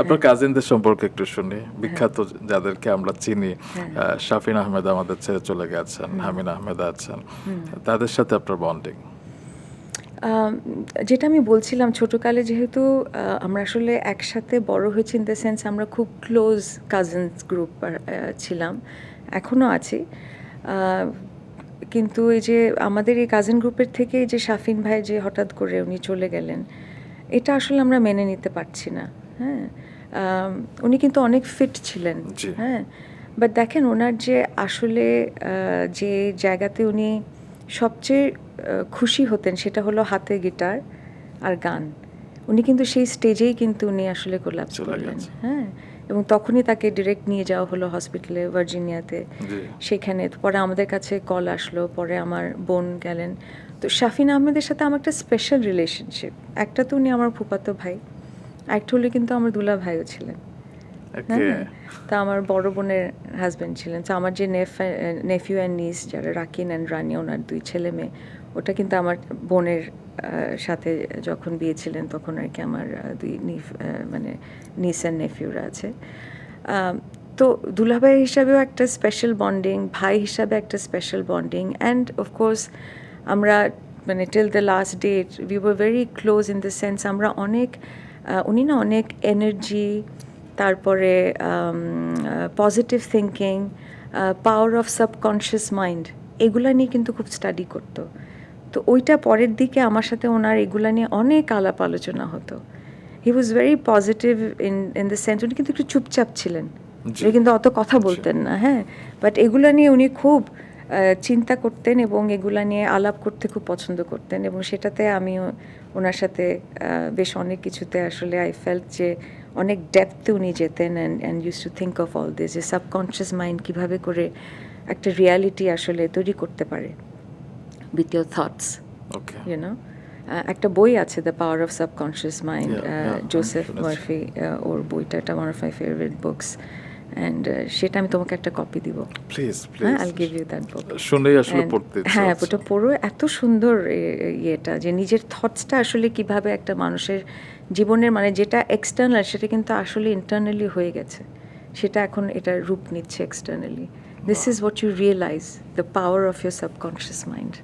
আপনার কাজিনদের সম্পর্কে একটু শুনি, বিখ্যাত যাদেরকে আমরা চিনি। শাফিন আহমেদ আমাদের ছেড়ে চলে গেছেন, হামিন আহমেদ আছেন, তাদের সাথে আপনার বন্ডিং। যেটা আমি বলছিলাম, ছোটোকালে যেহেতু আমরা আসলে একসাথে বড় হয়েছি, ইন দ্য সেন্স আমরা খুব ক্লোজ কাজিনস গ্রুপ ছিলাম, এখনও আছি। কিন্তু এই যে আমাদের এই কাজিন গ্রুপের থেকে এই যে শাফিন ভাই যে হঠাৎ করে উনি চলে গেলেন, এটা আসলে আমরা মেনে নিতে পারছি না। হ্যাঁ, উনি কিন্তু অনেক ফিট ছিলেন। হ্যাঁ, বাট দেখেন ওনার যে আসলে যে জায়গাতে উনি সবচেয়ে খুশি হতেন সেটা হলো হাতে গিটার আর গান। উনি কিন্তু সেই স্টেজেই কিন্তু উনি আসলে কোলাপস করলেন। হ্যাঁ, এবং তখনই তাকে ডিরেক্ট নিয়ে যাওয়া হলো হসপিটালে ভার্জিনিয়াতে। সেখানে পরে আমাদের কাছে কল আসলো, পরে আমার বোন গেলেন। তো শাফিন আহমেদের সাথে আমার একটা স্পেশাল রিলেশনশিপ। একটা তো উনি আমার ফুফাতো ভাই, একটা হলে কিন্তু আমার দুলা ভাইও ছিলেন। হ্যাঁ, তা আমার বড় বোনের হাজব্যান্ড ছিলেন। তো আমার যে নেফিউ অ্যান্ড নিস যারা রাকিন অ্যান্ড রানি, ওনার 2 ছেলে মেয়ে, ওটা কিন্তু আমার বোনের সাথে যখন বিয়ে ছিলেন তখন আর কি আমার 2 মানে নিস অ্যান্ড নেফিউরা আছে। তো দুলাভাই হিসাবেও একটা স্পেশাল বন্ডিং, ভাই হিসাবে একটা স্পেশাল বন্ডিং, অ্যান্ড অফকোর্স আমরা মানে till the last date we were very close in the sense আমরা অনেক উনি না অনেক এনার্জি, তারপরে positive thinking, power of subconscious mind, এগুলা নিয়ে কিন্তু খুব স্টাডি করতো। তো ওইটা পরের দিকে আমার সাথে ওনার এগুলা নিয়ে অনেক আলাপ আলোচনা হতো। He was very positive in the sense, উনি কিন্তু একটু চুপচাপ ছিলেন, উনি কিন্তু অত কথা বলতেন না। হ্যাঁ, বাট এগুলা নিয়ে উনি খুব চিন্তা করতেন এবং এগুলা নিয়ে আলাপ করতে খুব পছন্দ করতেন, এবং সেটাতে আমিও ওনার সাথে বেশ অনেক কিছুতে আসলে আই ফেল্ট যে অনেক ডেপথে উনি যেতেন and use to think of all this, যে সাবকনশিয়াস মাইন্ড কীভাবে করে একটা রিয়ালিটি আসলে তৈরি করতে পারে with your thoughts. You know, একটা বই আছে the power of subconscious mind, Joseph Murphy, ওর বইটা একটা one of my favourite books, and সেটা আমি তোমাকে একটা কপি দিব, প্লিজ হ্যাঁ, আইল গিভ ইউ দ্যাট বুক। শুনেই আসলে পড়তে ইচ্ছা হ্যাঁ, হচ্ছে। ওটা পড়ো, এত সুন্দর ইয়েটা, যে নিজের থটসটা আসলে কিভাবে একটা মানুষের জীবনের মানে যেটা এক্সটার্নাল সেটা কিন্তু আসলে ইন্টারনালি হয়ে গেছে, সেটা এখন এটা রূপ নিচ্ছে externally. This is what you realise, the power of your subconscious mind.